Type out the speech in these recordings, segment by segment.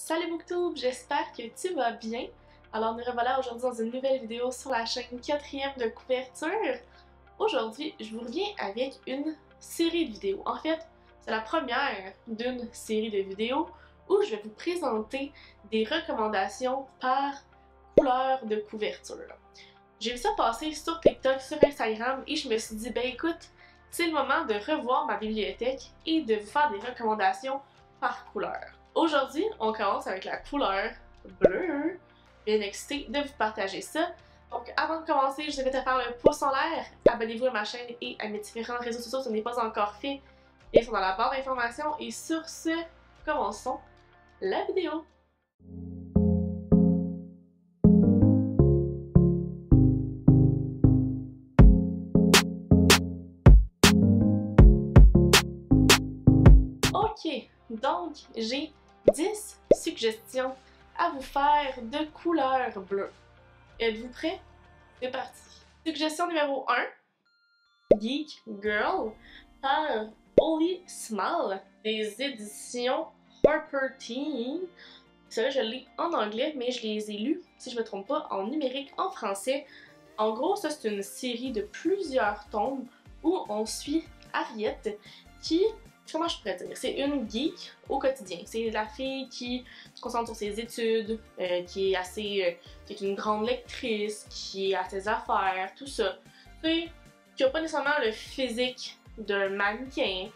Salut Booktube, j'espère que tu vas bien. Alors nous revoilà aujourd'hui dans une nouvelle vidéo sur la chaîne 4e de couverture. Aujourd'hui, je vous reviens avec une série de vidéos. En fait, c'est la première d'une série de vidéos où je vais vous présenter des recommandations par couleur de couverture. J'ai vu ça passer sur TikTok, sur Instagram et je me suis dit, ben écoute, c'est le moment de revoir ma bibliothèque et de vous faire des recommandations par couleur. Aujourd'hui, on commence avec la couleur bleue. Bien excitée de vous partager ça. Donc avant de commencer, je vous invite à faire le pouce en l'air, abonnez-vous à ma chaîne et à mes différents réseaux sociaux si ce n'est pas encore fait. Ils sont dans la barre d'informations et sur ce, commençons la vidéo. Ok, donc j'ai 10 suggestions à vous faire de couleur bleue. Êtes-vous prêts? C'est parti! Suggestion numéro 1, Geek Girl par Holly Small des éditions Harper Teen. Ça, je l'ai en anglais, mais je les ai lus, si je ne me trompe pas, en numérique en français. En gros, ça c'est une série de plusieurs tomes où on suit Harriet qui, comment je pourrais dire, c'est une geek au quotidien. C'est la fille qui se concentre sur ses études, qui est une grande lectrice, qui a ses affaires, tout ça. Puis, qui n'a pas nécessairement le physique d'un mannequin,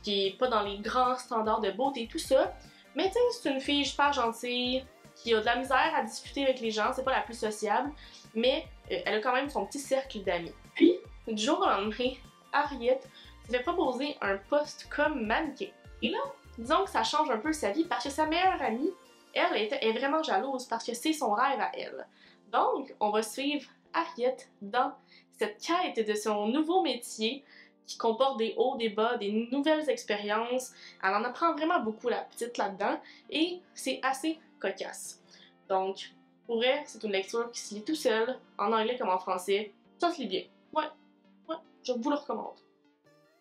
qui est pas dans les grands standards de beauté, tout ça. Mais tu sais, c'est une fille super gentille, qui a de la misère à discuter avec les gens, c'est pas la plus sociable, mais elle a quand même son petit cercle d'amis. Puis, du jour au lendemain, Harriet se fait proposer un poste comme mannequin. Et là, disons que ça change un peu sa vie parce que sa meilleure amie, elle est vraiment jalouse parce que c'est son rêve à elle. Donc, on va suivre Harriet dans cette quête de son nouveau métier qui comporte des hauts, des bas, des nouvelles expériences. Elle en apprend vraiment beaucoup, la petite, là-dedans, et c'est assez cocasse. Donc, pour vrai, c'est une lecture qui se lit tout seul, en anglais comme en français. Ça se lit bien. Ouais, je vous le recommande.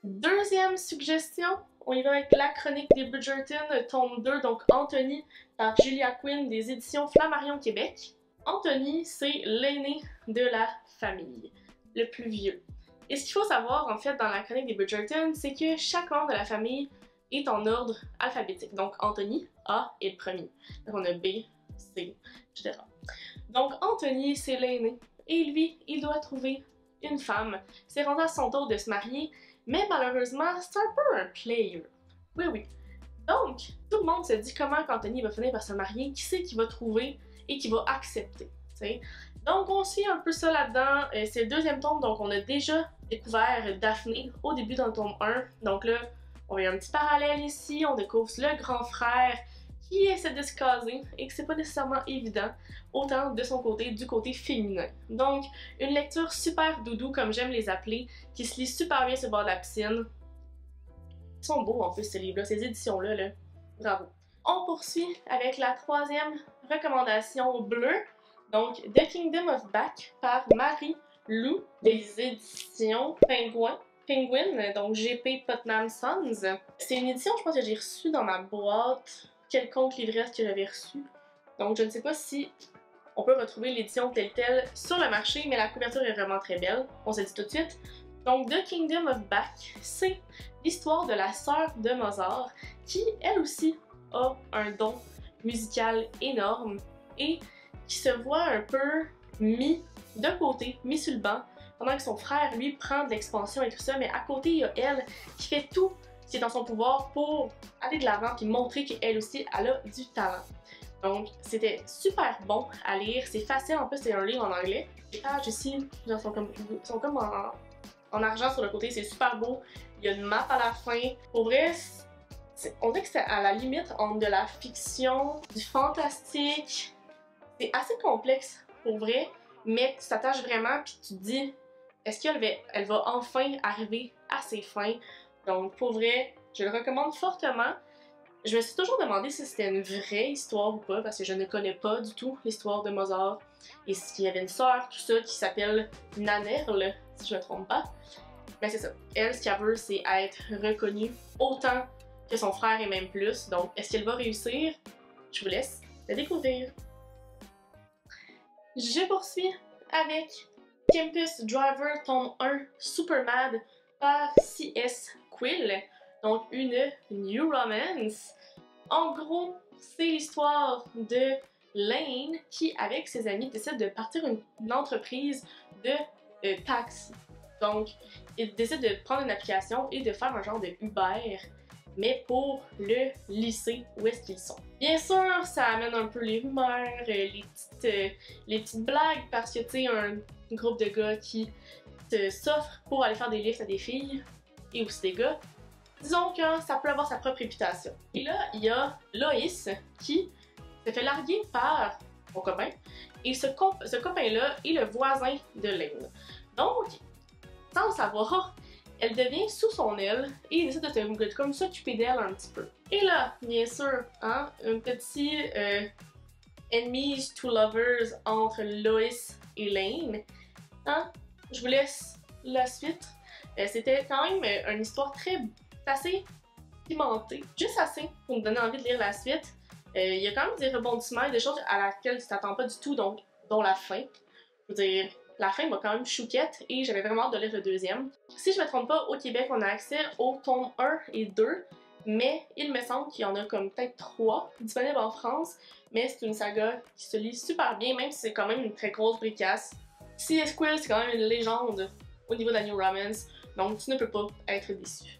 Deuxième suggestion, on y va avec La Chronique des Bridgerton, tome 2, donc Anthony, par Julia Quinn des éditions Flammarion Québec. Anthony, c'est l'aîné de la famille, le plus vieux. Et ce qu'il faut savoir, en fait, dans La Chronique des Bridgerton, c'est que chaque membre de la famille est en ordre alphabétique. Donc Anthony, A est le premier. Donc on a B, C, etc. Donc Anthony, c'est l'aîné. Et lui, il doit trouver une femme. C'est rendu à son tour de se marier, mais malheureusement, c'est un peu un player. Oui. Donc, tout le monde se dit comment Anthony va finir par se marier, qui c'est qu'il va trouver et qui va accepter. T'sais. Donc, on suit un peu ça là-dedans. C'est le deuxième tome, donc on a déjà découvert Daphné au début dans le tome 1. Donc là, on a un petit parallèle ici, on découvre le grand frère qui essaie de se caser et que c'est pas nécessairement évident, autant de son côté, du côté féminin. Donc, une lecture super doudou, comme j'aime les appeler, qui se lit super bien sur le bord de la piscine. Ils sont beaux en plus ces livres-là, ces éditions-là, là. Bravo. On poursuit avec la troisième recommandation bleue, donc The Kingdom of Back par Marie Lou des éditions Penguin, donc GP Putnam Sons. C'est une édition, je pense que j'ai reçue dans ma boîte, quelconque livresse que j'avais reçue. Donc je ne sais pas si on peut retrouver l'édition telle quelle sur le marché, mais la couverture est vraiment très belle, on se dit tout de suite. Donc The Kingdom of Back, c'est l'histoire de la sœur de Mozart qui, elle aussi, a un don musical énorme et qui se voit un peu mis de côté, mis sur le banc, pendant que son frère, lui, prend de l'expansion et tout ça, mais à côté, il y a elle qui fait tout ce qui est dans son pouvoir pour aller de l'avant et montrer qu'elle aussi, elle a du talent. Donc, c'était super bon à lire, c'est facile, en plus, c'est un livre en anglais. Les pages ici, genre, sont comme en argent sur le côté, c'est super beau. Il y a une map à la fin. Pour vrai, on dirait que c'est à la limite entre de la fiction, du fantastique. C'est assez complexe, pour vrai, mais tu t'attaches vraiment puis tu te dis, est-ce qu'elle va enfin arriver à ses fins? Donc, pour vrai, je le recommande fortement. Je me suis toujours demandé si c'était une vraie histoire ou pas, parce que je ne connais pas du tout l'histoire de Mozart. Et s'il y avait une sœur, tout ça, qui s'appelle Nannerl, si je ne me trompe pas. Mais c'est ça. Elle, ce qu'elle veut, c'est être reconnue autant que son frère et même plus. Donc, est-ce qu'elle va réussir? Je vous laisse le découvrir. Je poursuis avec Campus Driver tome 1 Super Mad par C.S. Quill, donc une New Romance. En gros, c'est l'histoire de Lane qui, avec ses amis, décide de partir une entreprise de taxi. Donc, il décide de prendre une application et de faire un genre de Uber, mais pour le lycée où est-ce qu'ils sont. Bien sûr, ça amène un peu les rumeurs, les petites blagues, parce que tu sais, un groupe de gars qui s'offrent pour aller faire des lifts à des filles, et aussi des gars, disons que ça peut avoir sa propre réputation. Et là, il y a Loïs qui se fait larguer par son copain, et ce copain-là est le voisin de Lane. Donc, sans le savoir, elle devient sous son aile et il décide de comme s'occuper d'elle un petit peu. Et là, bien sûr, hein, un petit enemies to lovers entre Loïs et Lane. Hein? Je vous laisse la suite. C'était quand même une histoire assez pimentée, juste assez pour me donner envie de lire la suite. Il y a quand même des rebondissements et des choses à laquelle tu t'attends pas du tout, donc dont la fin. Je veux dire, la fin m'a quand même chouquette et j'avais vraiment hâte de lire le deuxième. Si je me trompe pas, au Québec, on a accès aux tomes 1 et 2, mais il me semble qu'il y en a comme peut-être 3 disponibles en France, mais c'est une saga qui se lit super bien, même si c'est quand même une très grosse bricasse. C.S. Quill, c'est quand même une légende au niveau de la New Romance, donc tu ne peux pas être déçu.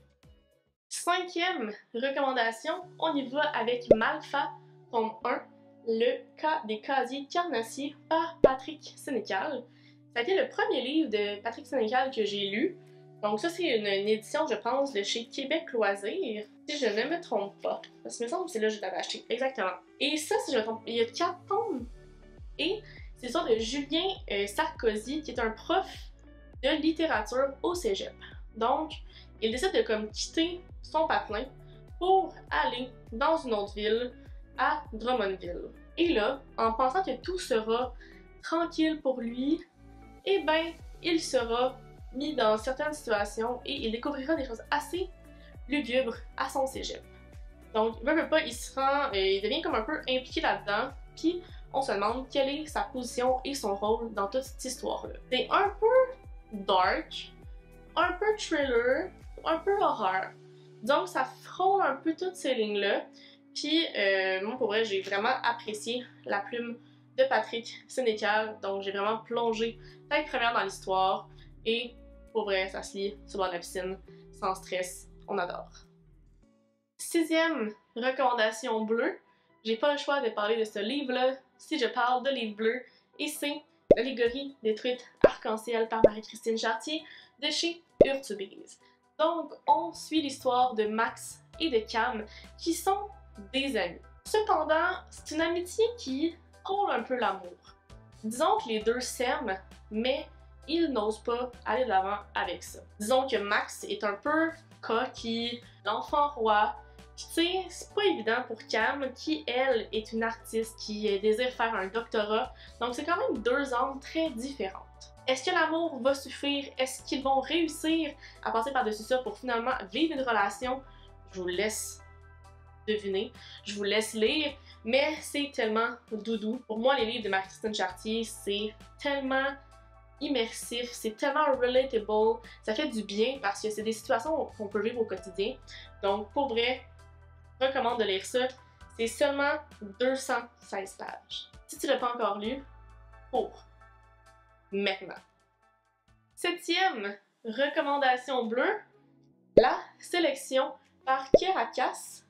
5e recommandation, on y va avec Malfa, tome 1, le cas des casiers carnassiers par Patrick Sénécal. Ça a été le premier livre de Patrick Sénécal que j'ai lu. Donc ça, c'est une édition, je pense, de chez Québec Loisirs, si je ne me trompe pas. Parce que il me semble que c'est là que je l'avais acheté. Exactement. Et ça, si je me trompe, il y a 4 tomes. Et c'est l'histoire de Julien Sarkozy, qui est un prof de littérature au cégep. Donc, il décide de comme quitter son patelin pour aller dans une autre ville, à Drummondville. Et là, en pensant que tout sera tranquille pour lui, eh ben, il sera mis dans certaines situations et il découvrira des choses assez lugubres à son cégep. Donc, il il devient comme un peu impliqué là-dedans, puis on se demande quelle est sa position et son rôle dans toute cette histoire-là. C'est un peu dark, un peu thriller, un peu horreur. Donc, ça frôle un peu toutes ces lignes-là. Puis, moi, pour vrai, j'ai vraiment apprécié la plume de Patrick Sénécal. Donc, j'ai vraiment plongé tête première dans l'histoire. Et, pour vrai, ça se lit sur le bord de la piscine, sans stress. On adore. 6e recommandation bleue. J'ai pas le choix de parler de ce livre-là si je parle de livre bleu. Et c'est L'allégorie détruite arc-en-ciel par Marie-Christine Chartier de chez Urtubise. Donc, on suit l'histoire de Max et de Cam qui sont des amis. Cependant, c'est une amitié qui frôle un peu l'amour. Disons que les deux s'aiment, mais ils n'osent pas aller de l'avant avec ça. Disons que Max est un peu coquille, l'enfant roi. Puis tu sais, c'est pas évident pour Cam, qui elle est une artiste qui désire faire un doctorat. Donc c'est quand même deux âmes très différentes. Est-ce que l'amour va suffire? Est-ce qu'ils vont réussir à passer par-dessus ça pour finalement vivre une relation? Je vous laisse deviner, je vous laisse lire, mais c'est tellement doudou. Pour moi, les livres de Marie-Christine Chartier, c'est tellement immersif, c'est tellement relatable, ça fait du bien parce que c'est des situations qu'on peut vivre au quotidien. Donc, pour vrai, je recommande de lire ça. C'est seulement 216 pages. Si tu l'as pas encore lu, cours. Maintenant. 7e recommandation bleue, La sélection par Caracas.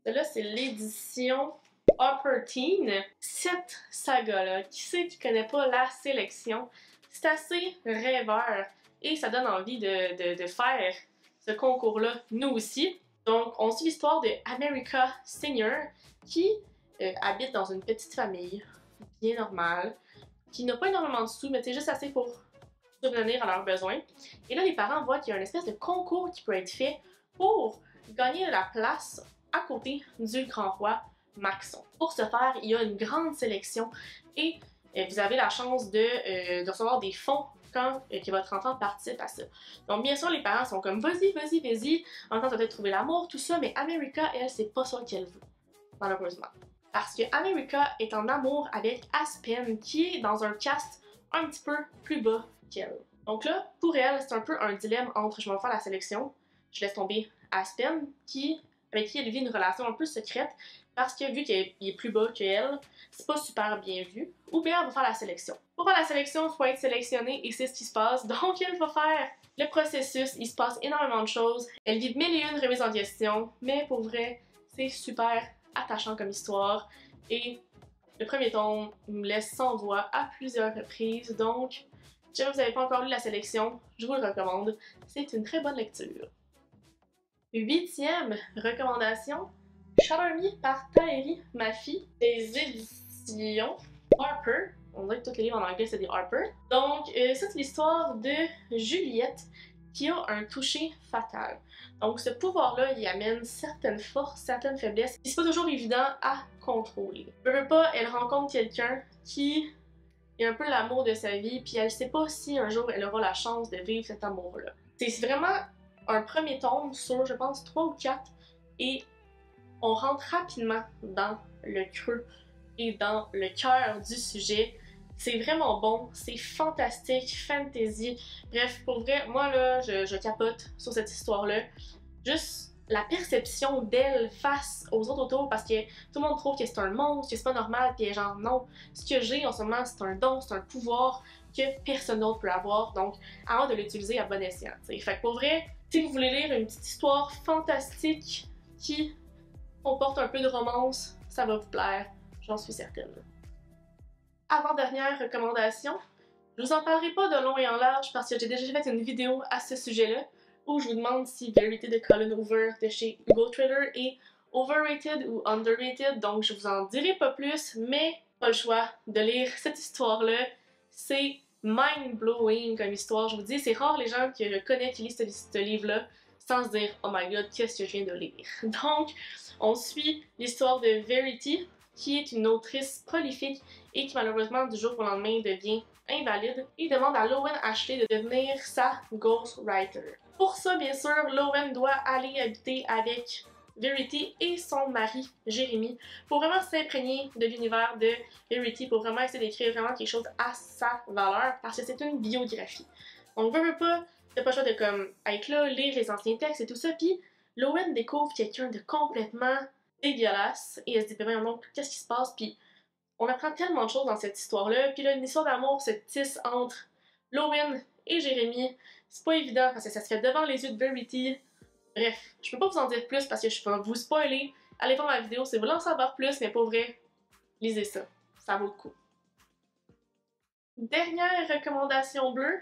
Celle-là, c'est l'édition Upper Teen. Cette saga-là, qui c'est qui connaît pas La sélection? C'est assez rêveur et ça donne envie de faire ce concours-là, nous aussi. Donc, on suit l'histoire de America Senior qui habite dans une petite famille bien normale, qui n'a pas énormément de sous, mais c'est juste assez pour subvenir à leurs besoins. Et là, les parents voient qu'il y a une espèce de concours qui peut être fait pour gagner la place à côté du grand roi Maxon. Pour ce faire, il y a une grande sélection et vous avez la chance de recevoir des fonds quand que votre enfant participe à ça. Donc bien sûr, les parents sont comme vas-y, vas-y, vas-y, en même temps, tu vas peut-être trouver l'amour, tout ça, mais America, elle, c'est pas ça qu'elle veut, malheureusement. parce que America est en amour avec Aspen qui est dans un caste un petit peu plus bas qu'elle. Donc là, pour elle, c'est un peu un dilemme entre je vais faire la sélection, je laisse tomber Aspen, avec qui elle vit une relation un peu secrète, parce que vu qu'il est plus bas qu'elle, c'est pas super bien vu, ou bien elle va faire la sélection. Pour faire la sélection, il faut être sélectionné et c'est ce qui se passe, donc elle va faire le processus, il se passe énormément de choses, elle vit mille et une remises en question, mais pour vrai, c'est super attachant comme histoire, et le premier tome nous laisse sans voix à plusieurs reprises, donc si jamais vous n'avez pas encore lu la sélection, je vous le recommande, c'est une très bonne lecture. 8e recommandation, Shadow Me par Tahereh Mafi, des éditions Harper. On dirait que tous les livres en anglais c'est des Harper. Donc, c'est l'histoire de Juliette qui a un toucher fatal. Donc, ce pouvoir-là, il amène certaines forces, certaines faiblesses, et c'est pas toujours évident à contrôler. Je veux pas, elle rencontre quelqu'un qui est un peu l'amour de sa vie, puis elle sait pas si un jour elle aura la chance de vivre cet amour-là. C'est vraiment un premier tome sur, je pense, 3 ou 4, et on rentre rapidement dans le creux et dans le cœur du sujet. C'est vraiment bon, c'est fantastique, fantasy. Bref, pour vrai, moi là, je capote sur cette histoire-là. Juste la perception d'elle face aux autres autour, parce que tout le monde trouve que c'est un monstre, que c'est pas normal, puis genre non, ce que j'ai en ce moment, c'est un don, c'est un pouvoir que personne d'autre peut avoir, donc avant de l'utiliser à bon escient. T'sais. Fait que pour vrai, si vous voulez lire une petite histoire fantastique qui comporte un peu de romance, ça va vous plaire, j'en suis certaine. Avant-dernière recommandation, je vous en parlerai pas de long et en large parce que j'ai déjà fait une vidéo à ce sujet-là où je vous demande si Verity de Colin Hoover de chez Hugo Thriller est overrated ou underrated, donc je vous en dirai pas plus, mais pas le choix de lire cette histoire-là. C'est mind-blowing comme histoire, je vous dis, c'est rare les gens que je connais qui lisent ce livre-là sans se dire « Oh my god, qu'est-ce que je viens de lire? » Donc, on suit l'histoire de Verity, qui est une autrice prolifique et qui malheureusement du jour au lendemain devient invalide et demande à Lowen Ashley de devenir sa ghostwriter. Pour ça, bien sûr, Lowen doit aller habiter avec Verity et son mari, Jérémy, pour vraiment s'imprégner de l'univers de Verity, pour vraiment essayer d'écrire vraiment quelque chose à sa valeur, parce que c'est une biographie. Donc, veut pas, t'as pas le choix de comme être là, lire les anciens textes et tout ça, puis Lowen découvre quelqu'un de complètement dégueulasse, et elle se dit, ben non, qu'est-ce qui se passe, puis on apprend tellement de choses dans cette histoire-là, puis là, une histoire d'amour se tisse entre Lowen et Jérémy. C'est pas évident parce que ça se fait devant les yeux de Verity. Bref, je peux pas vous en dire plus parce que je peux vous spoiler. Allez voir ma vidéo si vous voulez en savoir plus, mais pour vrai, lisez ça. Ça vaut le coup. Dernière recommandation bleue,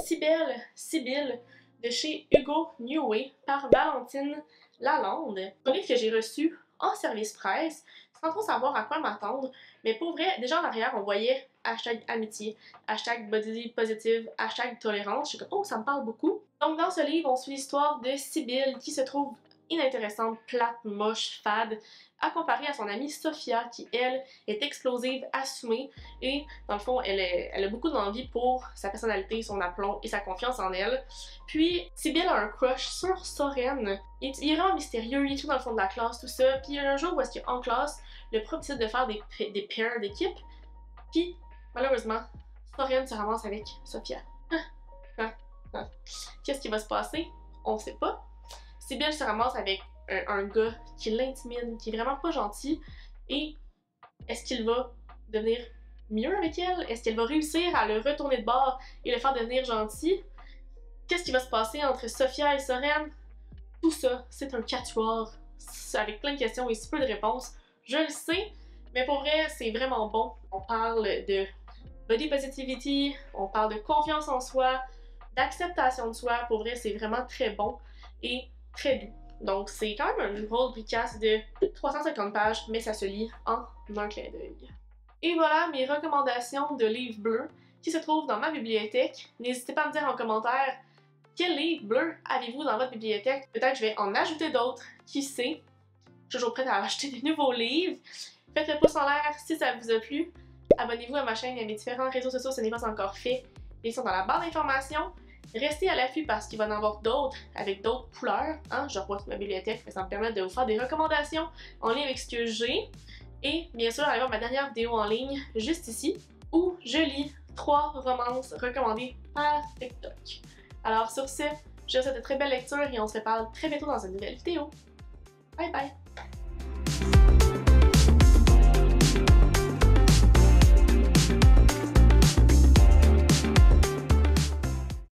Sibylle de chez Hugo Newway par Valentine Lalande. Un livre que j'ai reçu en service presse, sans trop savoir à quoi m'attendre, mais pour vrai, déjà en arrière, on voyait #amitié, #body positive, #tolérance. Je suis comme, oh, ça me parle beaucoup. Donc dans ce livre, on suit l'histoire de Sibylle qui se trouve inintéressante, plate, moche, fade, à comparer à son amie Sophia qui, elle, est explosive, assumée et, dans le fond, elle a beaucoup d'envie pour sa personnalité, son aplomb et sa confiance en elle. Puis, Sibylle a un crush sur Soren. Il est vraiment mystérieux, il est tout dans le fond de la classe, tout ça. Puis, il y a un jour où est-ce qu'en classe, le prof décide de faire des pairs d'équipe. Puis, malheureusement, Soren se ramasse avec Sophia. Qu'est-ce qui va se passer? On sait pas. Sibylle se ramasse avec un gars qui l'intimide, qui est vraiment pas gentil, et est-ce qu'il va devenir mieux avec elle? Est-ce qu'elle va réussir à le retourner de bord et le faire devenir gentil? Qu'est-ce qui va se passer entre Sophia et Soren? Tout ça, c'est un quatuor avec plein de questions et si peu de réponses. Je le sais, mais pour vrai, c'est vraiment bon. On parle de body positivity, on parle de confiance en soi, d'acceptation de soi. Pour vrai, c'est vraiment très bon et très doux. Donc, c'est quand même un gros bricasse de 350 pages, mais ça se lit en un clin d'œil. Et voilà mes recommandations de livres bleus qui se trouvent dans ma bibliothèque. N'hésitez pas à me dire en commentaire quel livre bleu avez-vous dans votre bibliothèque. Peut-être que je vais en ajouter d'autres, qui sait. Je suis toujours prête à acheter des nouveaux livres. Faites le pouce en l'air si ça vous a plu. Abonnez-vous à ma chaîne et à mes différents réseaux sociaux si ce n'est pas encore fait. Ils sont dans la barre d'informations. Restez à l'affût parce qu'il va y en avoir d'autres avec d'autres couleurs. Hein? Je revois toute ma bibliothèque, mais ça me permet de vous faire des recommandations en lien avec ce que j'ai. Et bien sûr, allez voir ma dernière vidéo en ligne, juste ici, où je lis 3 romances recommandées par TikTok. Alors sur ce, je vous souhaite de très belles lectures et on se reparle très bientôt dans une nouvelle vidéo. Bye bye!